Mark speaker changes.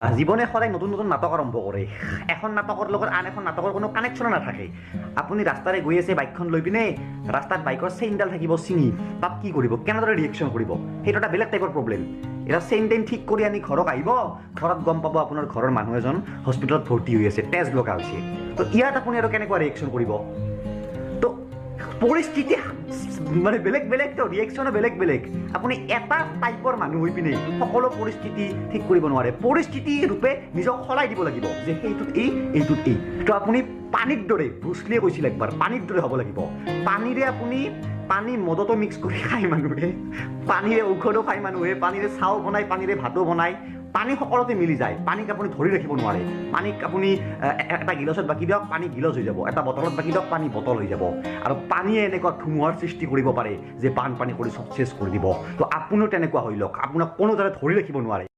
Speaker 1: জীৱনে সদায় নতুন নতুন নাটক আৰম্ভ কৰে। এখন নাটকৰ লগত আন এখন নাটকৰ কোনো কানেকশ্যন নাথাকে। আপুনি ৰাস্তাৰে গৈ আছে বাইকখন লৈ পিনে, ৰাস্তাত বাইকৰ চেইনডাল থাকিব ছিঙি, তাত কি কৰিব, কেনেদৰে ৰিয়েকশ্যন কৰিব, সেইটো এটা বেলেগ টাইপৰ প্ৰব্লেম। এতিয়া চেইন টেইন ঠিক কৰি আনি ঘৰত আহিব, ঘৰত গম পাব আপোনাৰ ঘৰৰ মানুহ এজন হস্পিটেলত ভৰ্তি হৈ আছে, তেজ লগা হৈছে। তো ইয়াত আপুনি আৰু কেনেকুৱা ৰিয়েকশ্যন কৰিব? তো পৰিস্থিতি মানে বেলেগ বেলেগ, তো ৰিয়েকশ্যনো বেলেগ বেলেগ। আপুনি এটা টাইপৰ মানুহ হৈ পিনে সকলো পৰিস্থিতি ঠিক কৰিব নোৱাৰে। পৰিস্থিতি ৰূপে নিজক সলাই দিব লাগিব যে সেইটোত এইটোত এই। তো আপুনি পানীৰ দৰে, ব্ৰুচলিয়ে কৈছিল একবাৰ, পানীৰ দৰে হ'ব লাগিব। পানীৰে আপুনি পানী মদতো মিক্স কৰি খায় মানুহে, পানীৰে ঔষধো খায় মানুহে, পানীৰে চাও বনায়, পানীৰে ভাতো বনায়। পানী সকলোতে মিলি যায়। পানীক আপুনি ধৰি ৰাখিব নোৱাৰে। পানীক আপুনি এটা গিলাচত বাকি দিয়ক, পানী গিলাচ হৈ যাব। এটা বটলত বাকি দিয়ক, পানী বটল হৈ যাব। আৰু পানীয়ে এনেকুৱা ধুমুহাৰ সৃষ্টি কৰিব পাৰে যে বানপানী কৰি চব চেছ কৰি দিব। তো আপুনিও তেনেকুৱা হৈ লওক, আপোনাক কোনো ধৰণে ধৰি ৰাখিব নোৱাৰে।